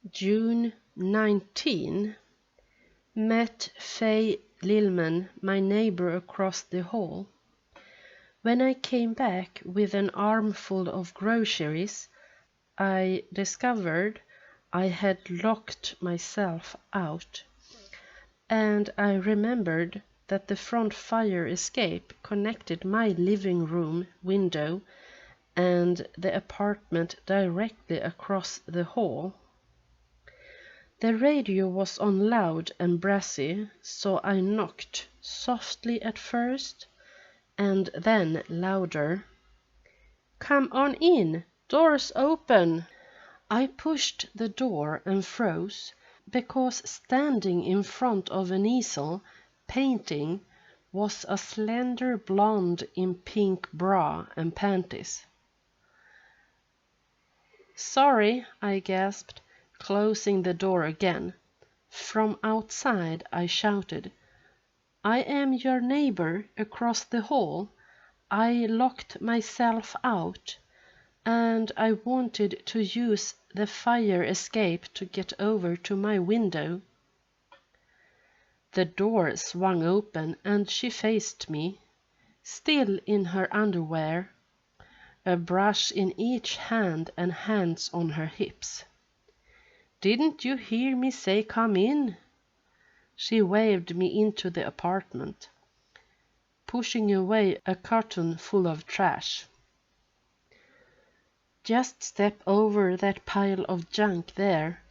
June 19. Met Faye Lillman, my neighbor across the hall. When I came back with an armful of groceries, I discovered I had locked myself out, and I remembered that the front fire escape connected my living room window and the apartment directly across the hall. The radio was on loud and brassy, so I knocked softly at first and then louder. "Come on in, door's open." I pushed the door and froze, because standing in front of an easel, painting, was a slender blonde in pink bra and panties. "Sorry," I gasped, closing the door again. From outside I shouted, "I am your neighbor across the hall. I locked myself out, and I wanted to use the fire escape to get over to my window." The door swung open and she faced me, still in her underwear, a brush in each hand and hands on her hips. "Didn't you hear me say come in?" She waved me into the apartment, pushing away a carton full of trash. "Just step over that pile of junk there."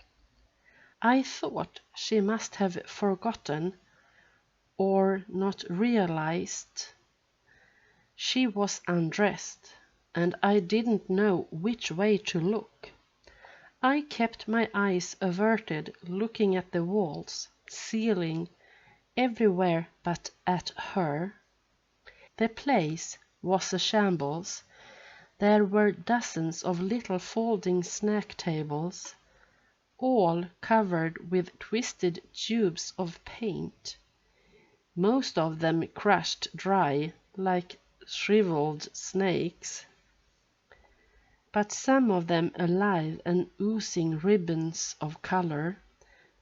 I thought she must have forgotten or not realized. She was undressed, and I didn't know which way to look. I kept my eyes averted, looking at the walls, ceiling, everywhere but at her. The place was a shambles. There were dozens of little folding snack tables, all covered with twisted tubes of paint, most of them crushed dry like shriveled snakes, but some of them alive and oozing ribbons of color.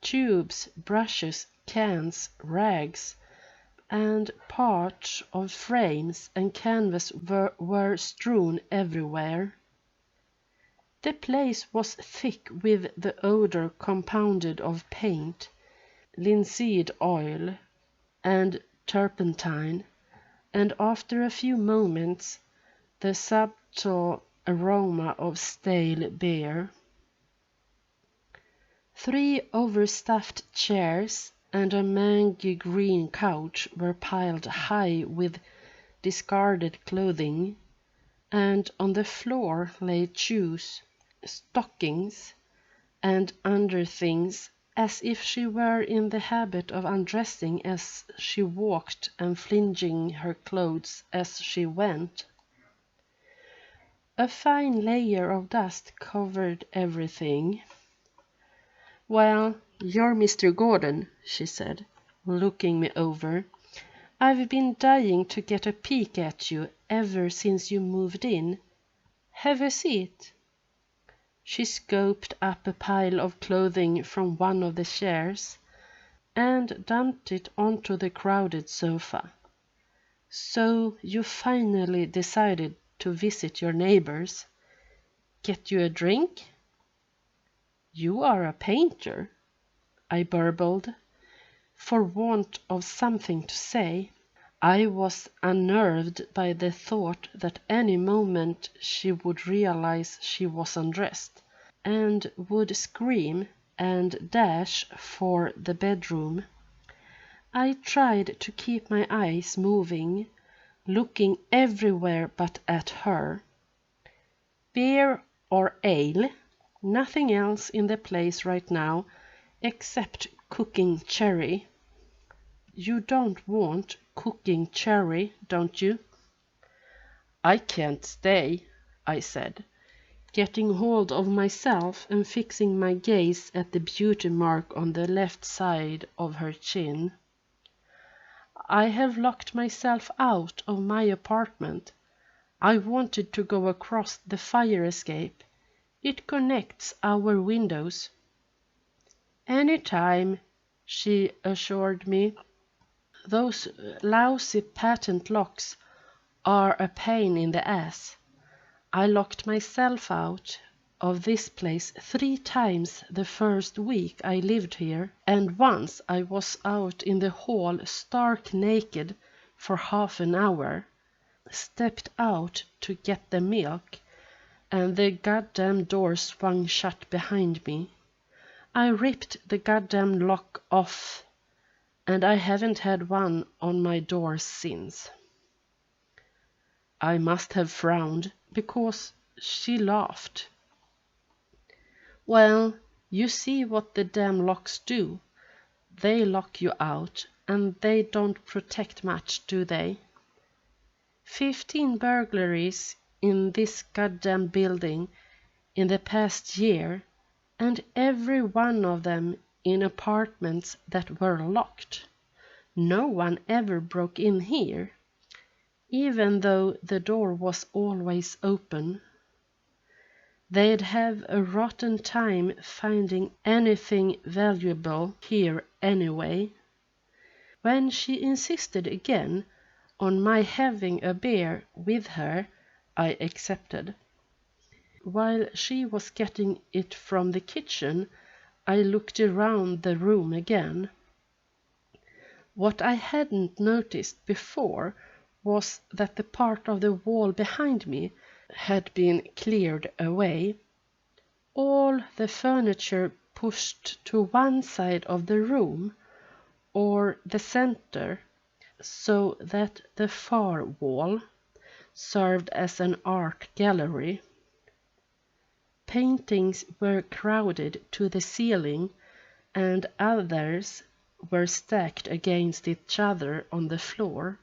Tubes, brushes, cans, rags, and parts of frames and canvas were strewn everywhere. The place was thick with the odor compounded of paint, linseed oil, and turpentine, and after a few moments the subtle aroma of stale beer. 3 overstuffed chairs and a mangy green couch were piled high with discarded clothing, and on the floor lay shoes, stockings, and underthings, as if she were in the habit of undressing as she walked and flinging her clothes as she went. A fine layer of dust covered everything. "Well, you're Mr. Gordon," she said, looking me over. "I've been dying to get a peek at you ever since you moved in. Have a seat." She scooped up a pile of clothing from one of the chairs and dumped it onto the crowded sofa. "So you finally decided to visit your neighbors. Get you a drink?" "You are a painter," I burbled, for want of something to say. I was unnerved by the thought that any moment she would realize she was undressed, and would scream and dash for the bedroom. I tried to keep my eyes moving, looking everywhere but at her. "Beer or ale? Nothing else in the place right now, except cooking cherry." "You don't want cooking cherry, don't you?" "I can't stay," I said, getting hold of myself and fixing my gaze at the beauty mark on the left side of her chin. "I have locked myself out of my apartment. I wanted to go across the fire escape. It connects our windows." "Anytime," she assured me. "Those lousy patent locks are a pain in the ass. I locked myself out of this place 3 times the first week I lived here, and once I was out in the hall stark naked for half an hour, stepped out to get the milk, and the goddamn door swung shut behind me. I ripped the goddamn lock off, and I haven't had one on my door since." I must have frowned, because she laughed. "Well, you see what the damn locks do. They lock you out, and they don't protect much, do they? 15 burglaries in this goddamn building in the past year, and every one of them in apartments that were locked. No one ever broke in here, even though the door was always open. They'd have a rotten time finding anything valuable here anyway." When she insisted again on my having a beer with her, I accepted. While she was getting it from the kitchen, I looked around the room again. What I hadn't noticed before was that the part of the wall behind me had been cleared away. All the furniture pushed to one side of the room, or the center, so that the far wall served as an art gallery. Paintings were crowded to the ceiling, and others were stacked against each other on the floor.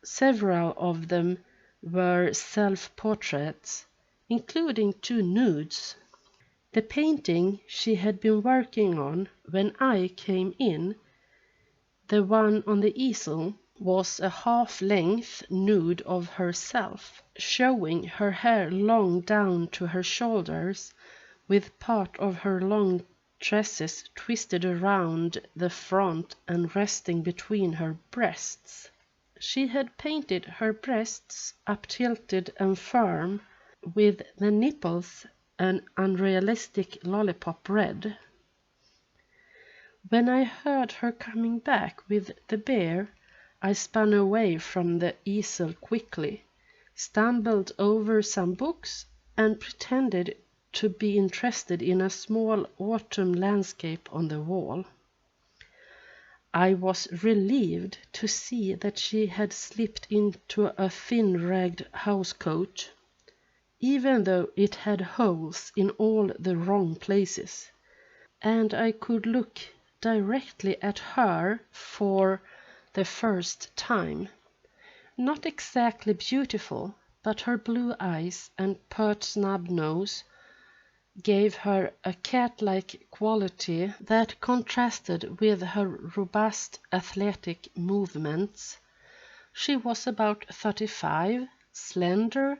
Several of them were self-portraits, including 2 nudes. The painting she had been working on when I came in, the one on the easel, was a half-length nude of herself, showing her hair long down to her shoulders, with part of her long tresses twisted around the front and resting between her breasts. She had painted her breasts up-tilted and firm, with the nipples an unrealistic lollipop red. When I heard her coming back with the beer, I spun away from the easel quickly, stumbled over some books, and pretended to be interested in a small autumn landscape on the wall. I was relieved to see that she had slipped into a thin ragged housecoat, even though it had holes in all the wrong places, and I could look directly at her for the first time. Not exactly beautiful, but her blue eyes and pert snub nose gave her a cat-like quality that contrasted with her robust athletic movements. She was about 35, slender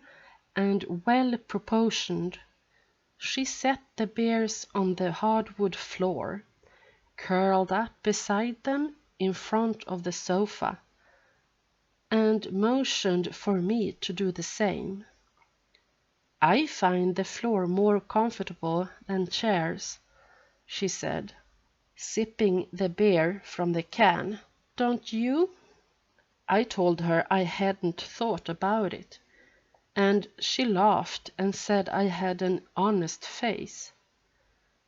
and well-proportioned. She set the bears on the hardwood floor, curled up beside them in front of the sofa, and motioned for me to do the same. "I find the floor more comfortable than chairs," she said, sipping the beer from the can. "Don't you?" I told her I hadn't thought about it, and she laughed and said I had an honest face.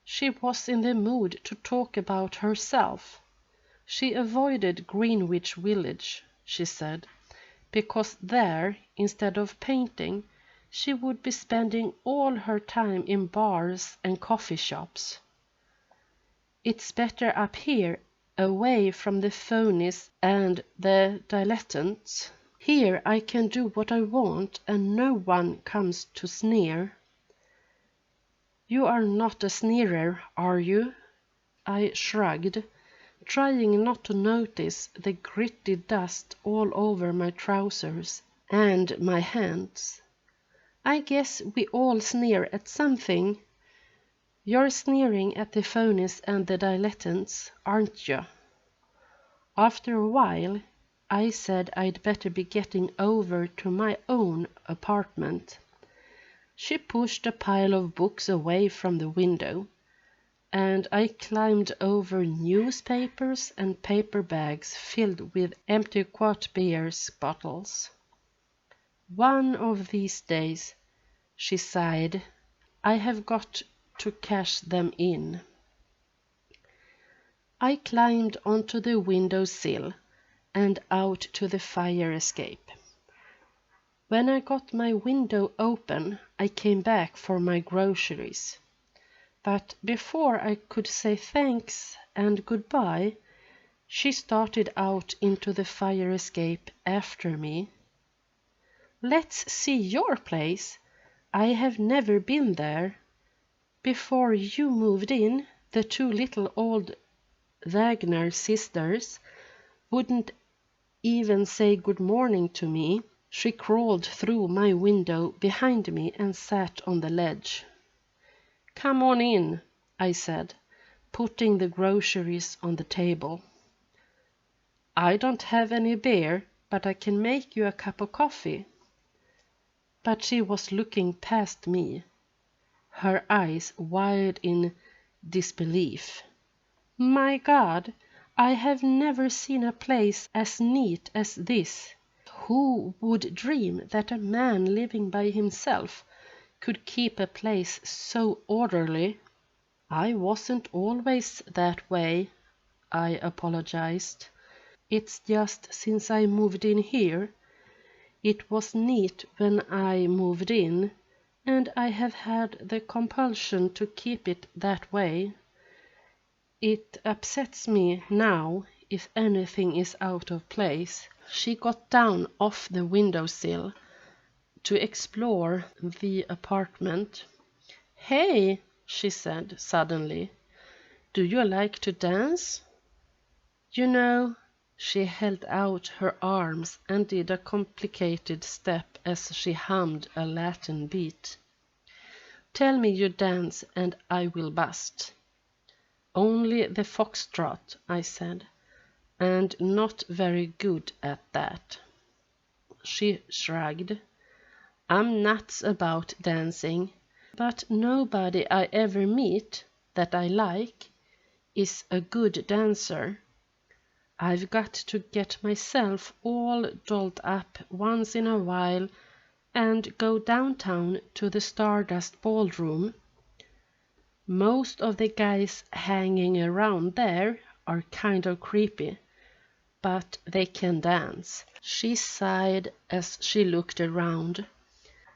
She was in the mood to talk about herself. She avoided Greenwich Village, she said, because there, instead of painting, she would be spending all her time in bars and coffee shops. "It's better up here, away from the phonies and the dilettantes. Here I can do what I want and no one comes to sneer." "You are not a sneerer, are you?" I shrugged, trying not to notice the gritty dust all over my trousers and my hands. "I guess we all sneer at something. You're sneering at the phonies and the dilettantes, aren't you? After a while, I said I'd better be getting over to my own apartment. She pushed a pile of books away from the window, and I climbed over newspapers and paper bags filled with empty quart beer bottles. One of these days, she sighed, I have got to cash them in. I climbed onto the window sill and out to the fire escape. When I got my window open, I came back for my groceries. But before I could say thanks and goodbye, she started out into the fire escape after me. Let's see your place. I have never been there. Before you moved in, the two little old Wagner sisters wouldn't even say good morning to me. She crawled through my window behind me and sat on the ledge. Come on in, I said, putting the groceries on the table. I don't have any beer, but I can make you a cup of coffee. But she was looking past me, her eyes wide in disbelief. My God, I have never seen a place as neat as this. Who would dream that a man living by himself could keep a place so orderly? I wasn't always that way, I apologized. It's just since I moved in here. It was neat when I moved in, and I have had the compulsion to keep it that way. It upsets me now if anything is out of place. She got down off the windowsill to explore the apartment. Hey, she said suddenly, do you like to dance? You know, she held out her arms and did a complicated step as she hummed a Latin beat. Tell me you dance and I will bust. Only the foxtrot, I said, and not very good at that. She shrugged. I'm nuts about dancing, but nobody I ever meet that I like is a good dancer. I've got to get myself all dolled up once in a while and go downtown to the Stardust Ballroom. Most of the guys hanging around there are kind of creepy, but they can dance. She sighed as she looked around.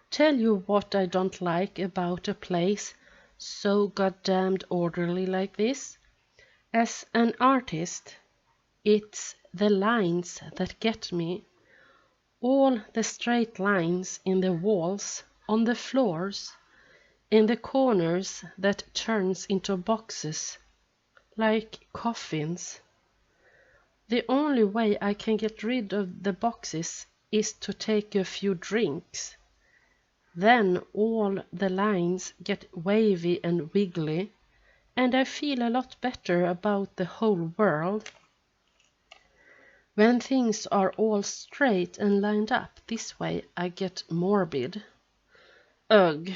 Tell you what I don't like about a place so goddamned orderly like this? As an artist, it's the lines that get me. All the straight lines in the walls, on the floors, in the corners that turns into boxes, like coffins. The only way I can get rid of the boxes is to take a few drinks. Then all the lines get wavy and wiggly, and I feel a lot better about the whole world. When things are all straight and lined up this way, I get morbid. Ugh,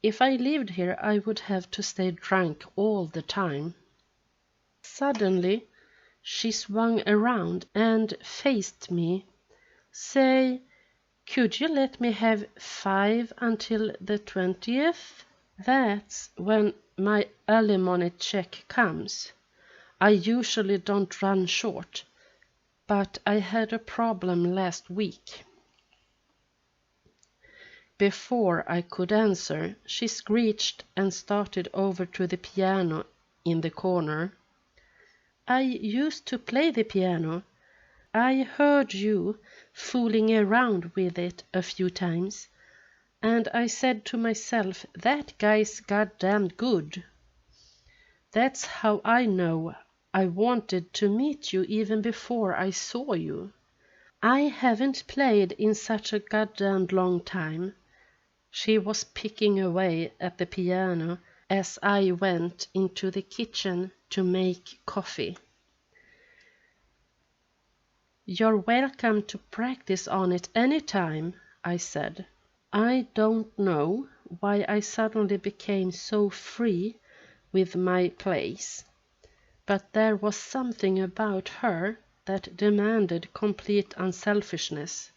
if I lived here, I would have to stay drunk all the time. Suddenly, she swung around and faced me. Say, could you let me have 5 until the 20th? That's when my alimony check comes. I usually don't run short, but I had a problem last week. Before I could answer, she screeched and started over to the piano in the corner. I used to play the piano. I heard you fooling around with it a few times, and I said to myself, that guy's goddamn good. That's how I know I wanted to meet you even before I saw you. I haven't played in such a goddamn long time. She was picking away at the piano as I went into the kitchen to make coffee. "You're welcome to practice on it any time," I said. I don't know why I suddenly became so free with my place, but there was something about her that demanded complete unselfishness.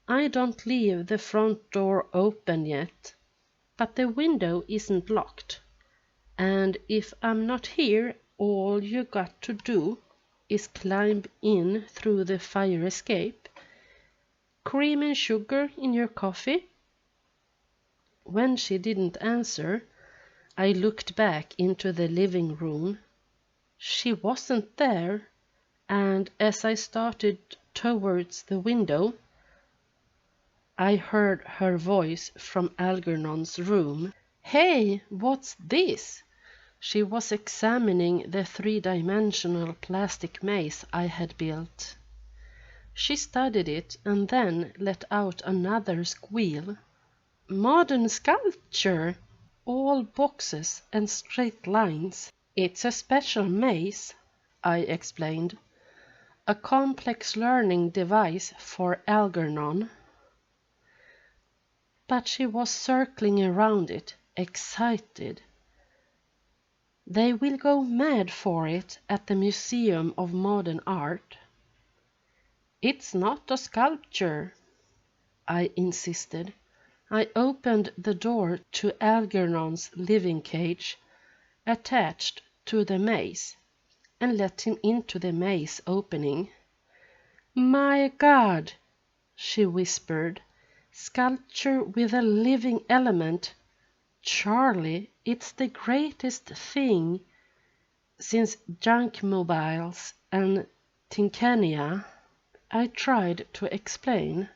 I don't leave the front door open yet, but the window isn't locked, and if I'm not here, all you got to do is climb in through the fire escape. Cream and sugar in your coffee?" When she didn't answer, I looked back into the living room. She wasn't there, and as I started towards the window, I heard her voice from Algernon's room. "Hey, what's this?" She was examining the three-dimensional plastic maze I had built. She studied it and then let out another squeal. "Modern sculpture! All boxes and straight lines." "It's a special maze," I explained. "A complex learning device for Algernon." But she was circling around it, excited. "They will go mad for it at the Museum of Modern Art." "It's not a sculpture," I insisted. I opened the door to Algernon's living cage, attached to the maze, and let him into the maze opening. "My God!" she whispered. "Sculpture with a living element. Charlie, it's the greatest thing since junkmobiles and Tinkania." I tried to explain,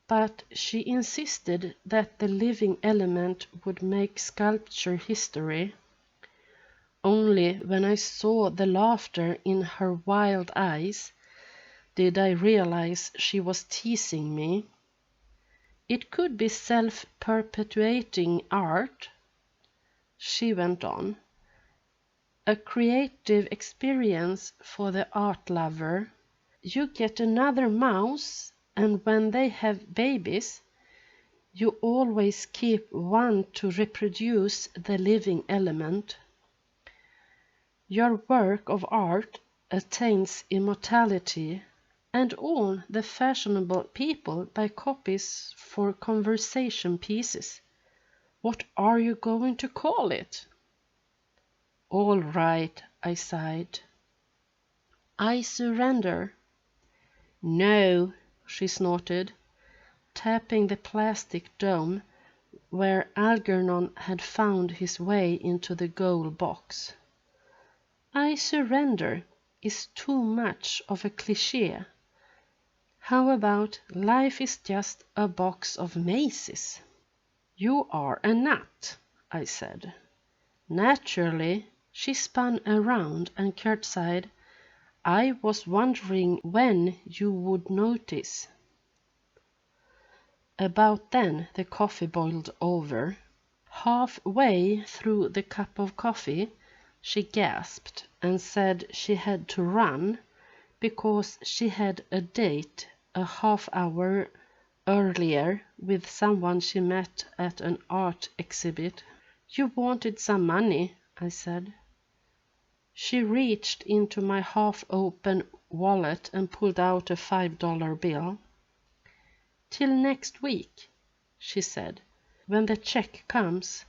but she insisted that the living element would make sculpture history. Only when I saw the laughter in her wild eyes did I realize she was teasing me. "It could be self-perpetuating art," she went on. "A creative experience for the art lover. You get another mouse, and when they have babies, you always keep one to reproduce the living element. Your work of art attains immortality, and all the fashionable people buy copies for conversation pieces. What are you going to call it?" "All right," I sighed. "I surrender." "No," she snorted, tapping the plastic dome where Algernon had found his way into the gold box. "I surrender is too much of a cliché. How about life is just a box of mazes?" "You are a nut," I said. Naturally, she spun around and curtsied. "I was wondering when you would notice." About then the coffee boiled over. Halfway through the cup of coffee, she gasped and said she had to run because she had a date a half-hour earlier with someone she met at an art exhibit. "You wanted some money," I said. She reached into my half-open wallet and pulled out a $5 bill. "Till next week," she said, "when the check comes.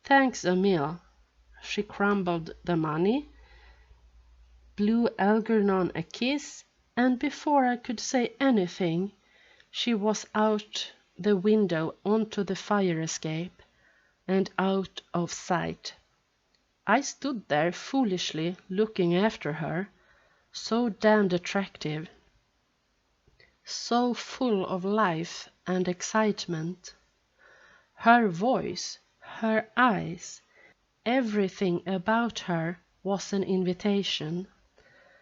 Thanks a mil." She crumbled the money, blew Algernon a kiss, and before I could say anything, she was out the window onto the fire escape and out of sight. I stood there foolishly looking after her, so damned attractive, so full of life and excitement. Her voice, her eyes, everything about her was an invitation.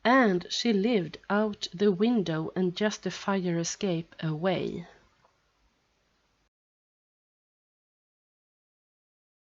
And she lived out the window and just a fire escape away.